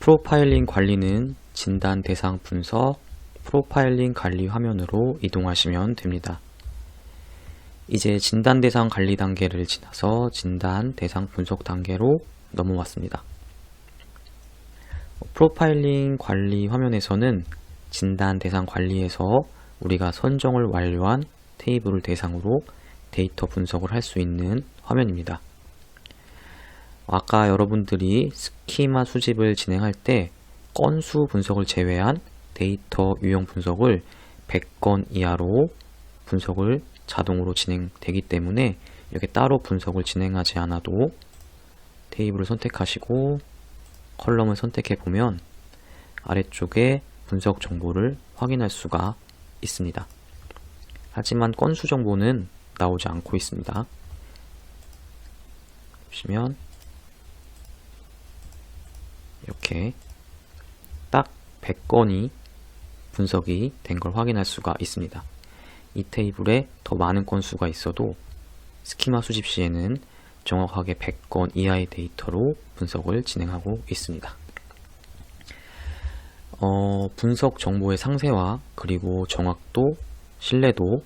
프로파일링 관리는 진단 대상 분석, 프로파일링 관리 화면으로 이동하시면 됩니다. 이제 진단 대상 관리 단계를 지나서 진단 대상 분석 단계로 넘어왔습니다. 프로파일링 관리 화면에서는 진단 대상 관리에서 우리가 선정을 완료한 테이블을 대상으로 데이터 분석을 할 수 있는 화면입니다. 아까 여러분들이 스키마 수집을 진행할 때 건수 분석을 제외한 데이터 유형 분석을 100건 이하로 분석을 자동으로 진행되기 때문에 이렇게 따로 분석을 진행하지 않아도 테이블을 선택하시고 컬럼을 선택해 보면 아래쪽에 분석 정보를 확인할 수가 있습니다. 하지만 건수 정보는 나오지 않고 있습니다. 보시면 이렇게 딱 100건이 분석이 된 걸 확인할 수가 있습니다. 이 테이블에 더 많은 건수가 있어도 스키마 수집 시에는 정확하게 100건 이하의 데이터로 분석을 진행하고 있습니다. 분석 정보의 상세화 그리고 정확도, 신뢰도를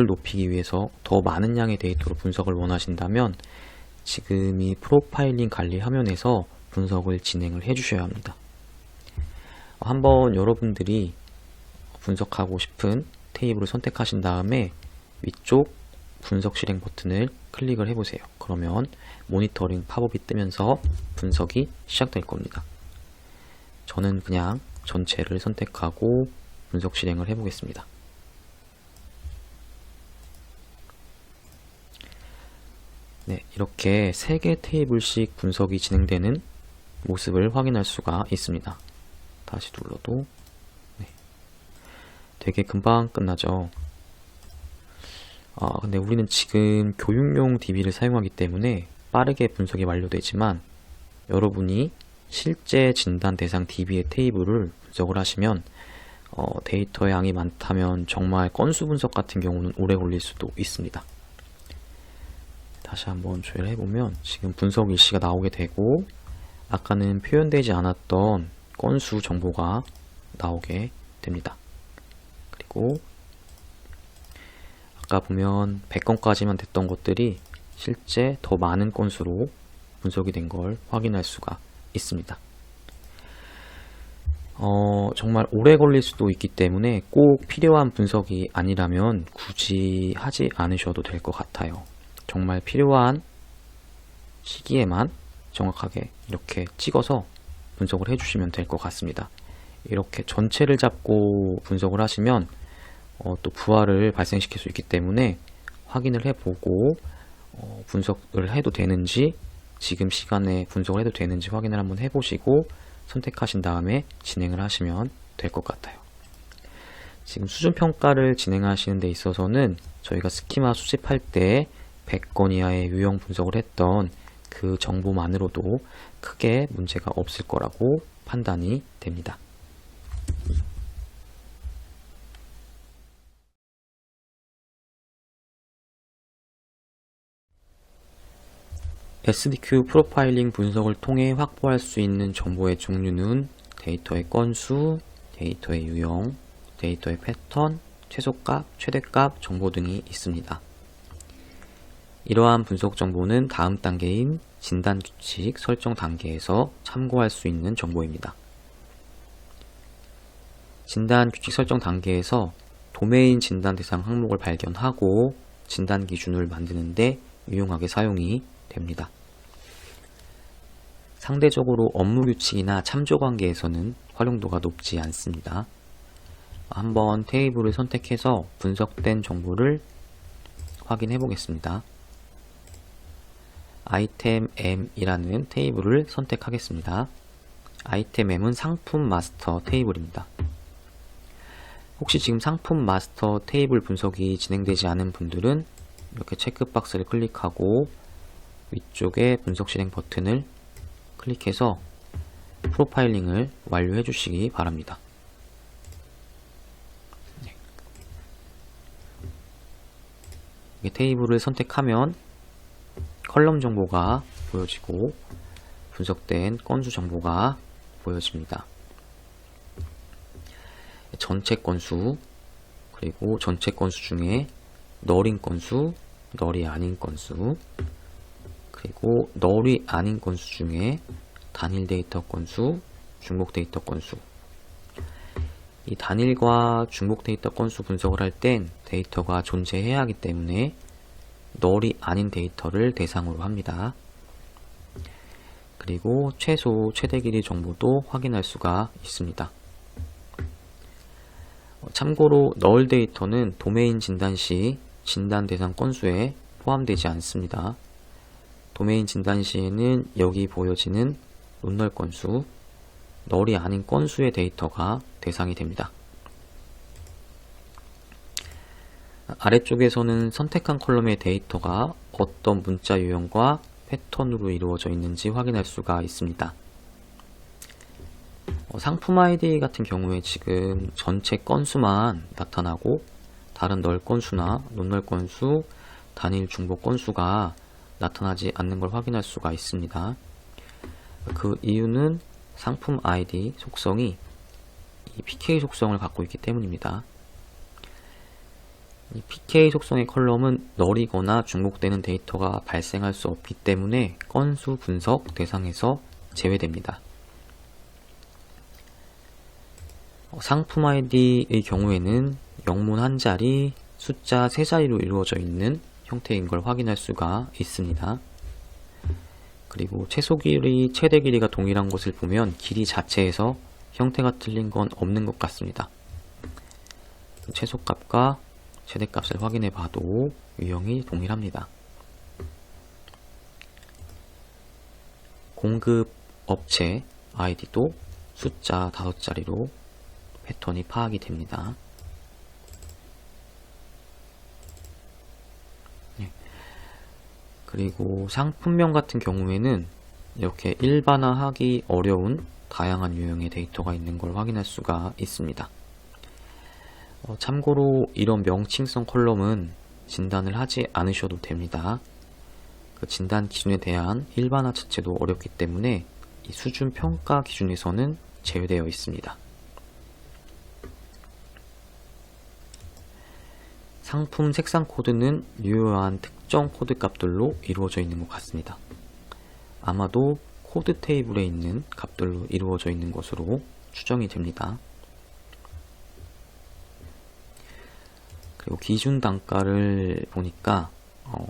높이기 위해서 더 많은 양의 데이터로 분석을 원하신다면 지금 이 프로파일링 관리 화면에서 분석을 진행을 해 주셔야 합니다. 한번 여러분들이 분석하고 싶은 테이블을 선택하신 다음에 위쪽 분석 실행 버튼을 클릭을 해보세요. 그러면 모니터링 팝업이 뜨면서 분석이 시작될 겁니다. 저는 그냥 전체를 선택하고 분석 실행을 해보겠습니다. 네, 이렇게 3개 테이블씩 분석이 진행되는 모습을 확인할 수가 있습니다. 다시 눌러도 되게 금방 끝나죠. 근데 우리는 지금 교육용 DB를 사용하기 때문에 빠르게 분석이 완료되지만 여러분이 실제 진단 대상 DB의 테이블을 분석을 하시면 데이터 양이 많다면 정말 건수 분석 같은 경우는 오래 걸릴 수도 있습니다. 다시 한번 조회를 해보면 지금 분석 일시가 나오게 되고 아까는 표현되지 않았던 건수 정보가 나오게 됩니다. 그리고 아까 보면 100건까지만 됐던 것들이 실제 더 많은 건수로 분석이 된 걸 확인할 수가 있습니다. 정말 오래 걸릴 수도 있기 때문에 꼭 필요한 분석이 아니라면 굳이 하지 않으셔도 될 것 같아요. 정말 필요한 시기에만 정확하게 이렇게 찍어서 분석을 해주시면 될 것 같습니다. 이렇게 전체를 잡고 분석을 하시면 또 부하를 발생시킬 수 있기 때문에 확인을 해보고 분석을 해도 되는지 지금 시간에 분석을 해도 되는지 확인을 한번 해보시고 선택하신 다음에 진행을 하시면 될 것 같아요. 지금 수준평가를 진행하시는 데 있어서는 저희가 스키마 수집할 때 100건 이하의 유형 분석을 했던 그 정보만으로도 크게 문제가 없을 거라고 판단이 됩니다. SDQ 프로파일링 분석을 통해 확보할 수 있는 정보의 종류는 데이터의 건수, 데이터의 유형, 데이터의 패턴, 최소값, 최대값 정보 등이 있습니다. 이러한 분석 정보는 다음 단계인 진단 규칙 설정 단계에서 참고할 수 있는 정보입니다. 진단 규칙 설정 단계에서 도메인 진단 대상 항목을 발견하고 진단 기준을 만드는데 유용하게 사용이 됩니다. 상대적으로 업무 규칙이나 참조 관계에서는 활용도가 높지 않습니다. 한번 테이블을 선택해서 분석된 정보를 확인해 보겠습니다. 아이템 M이라는 테이블을 선택하겠습니다. 아이템 M은 상품 마스터 테이블입니다. 혹시 지금 상품 마스터 테이블 분석이 진행되지 않은 분들은 이렇게 체크박스를 클릭하고 위쪽에 분석 실행 버튼을 클릭해서 프로파일링을 완료해 주시기 바랍니다. 테이블을 선택하면 컬럼 정보가 보여지고 분석된 건수 정보가 보여집니다. 전체 건수, 그리고 전체 건수 중에 널인 건수, 널이 아닌 건수, 그리고 널이 아닌 건수 중에 단일 데이터 건수, 중복 데이터 건수. 이 단일과 중복 데이터 건수 분석을 할 땐 데이터가 존재해야 하기 때문에 널이 아닌 데이터를 대상으로 합니다. 그리고 최소, 최대 길이 정보도 확인할 수가 있습니다. 참고로 널 데이터는 도메인 진단 시 진단 대상 건수에 포함되지 않습니다. 도메인 진단 시에는 여기 보여지는 논널 건수, 널이 아닌 건수의 데이터가 대상이 됩니다. 아래쪽에서는 선택한 컬럼의 데이터가 어떤 문자 유형과 패턴으로 이루어져 있는지 확인할 수가 있습니다. 상품 아이디 같은 경우에 지금 전체 건수만 나타나고 다른 널 건수나 논널 건수, 단일 중복 건수가 나타나지 않는 걸 확인할 수가 있습니다. 그 이유는 상품 아이디 속성이 이 PK 속성을 갖고 있기 때문입니다. 이 PK 속성의 컬럼은 널이거나 중복되는 데이터가 발생할 수 없기 때문에 건수 분석 대상에서 제외됩니다. 상품 아이디의 경우에는 영문 한 자리, 숫자 3자리로 이루어져 있는 형태인 걸 확인할 수가 있습니다. 그리고 최소 길이, 최대 길이가 동일한 것을 보면 길이 자체에서 형태가 틀린 건 없는 것 같습니다. 최소값과 최대값을 확인해 봐도 유형이 동일합니다. 공급 업체 아이디도 숫자 5자리로 패턴이 파악이 됩니다. 그리고 상품명 같은 경우에는 이렇게 일반화하기 어려운 다양한 유형의 데이터가 있는 걸 확인할 수가 있습니다. 참고로 이런 명칭성 컬럼은 진단을 하지 않으셔도 됩니다. 그 진단 기준에 대한 일반화 자체도 어렵기 때문에 이 수준 평가 기준에서는 제외되어 있습니다. 상품 색상 코드는 유효한 특정 코드 값들로 이루어져 있는 것 같습니다. 아마도 코드 테이블에 있는 값들로 이루어져 있는 것으로 추정이 됩니다. 그리고 기준 단가를 보니까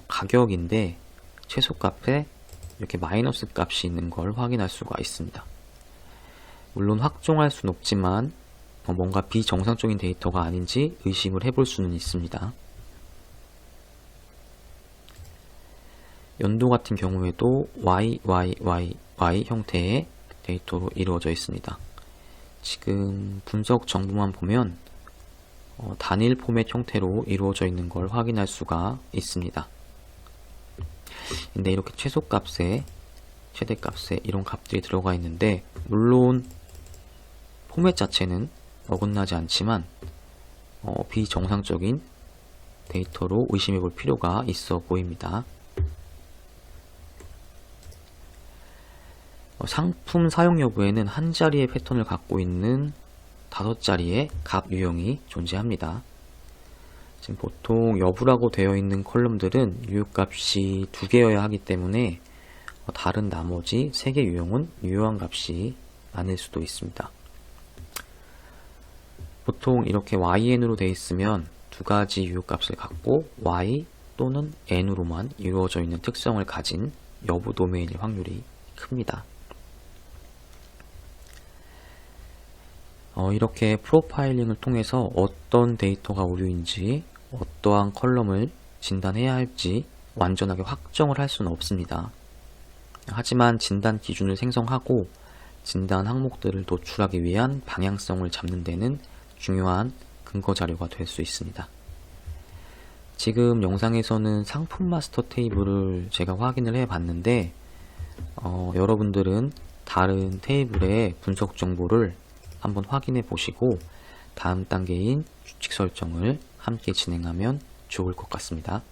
가격인데 최소값에 이렇게 마이너스 값이 있는 걸 확인할 수가 있습니다. 물론 확정할 수는 없지만 뭔가 비정상적인 데이터가 아닌지 의심을 해볼 수는 있습니다. 연도 같은 경우에도 YYYY 형태의 데이터로 이루어져 있습니다. 지금 분석 정보만 보면 단일 포맷 형태로 이루어져 있는 걸 확인할 수가 있습니다. 근데 이렇게 최소값에 최대값에 이런 값들이 들어가 있는데 물론 포맷 자체는 어긋나지 않지만 비정상적인 데이터로 의심해 볼 필요가 있어 보입니다. 상품 사용 여부에는 한 자리의 패턴을 갖고 있는 5자리의 값 유형이 존재합니다. 지금 보통 여부라고 되어 있는 컬럼들은 유효값이 2개여야 하기 때문에 다른 나머지 3개 유형은 유효한 값이 아닐 수도 있습니다. 보통 이렇게 YN으로 되어 있으면 2가지 유효값을 갖고 Y 또는 N으로만 이루어져 있는 특성을 가진 여부 도메인일 확률이 큽니다. 이렇게 프로파일링을 통해서 어떤 데이터가 오류인지 어떠한 컬럼을 진단해야 할지 완전하게 확정을 할 수는 없습니다. 하지만 진단 기준을 생성하고 진단 항목들을 도출하기 위한 방향성을 잡는 데는 중요한 근거 자료가 될 수 있습니다. 지금 영상에서는 상품 마스터 테이블을 제가 확인을 해 봤는데 여러분들은 다른 테이블의 분석 정보를 한번 확인해 보시고 다음 단계인 규칙 설정을 함께 진행하면 좋을 것 같습니다.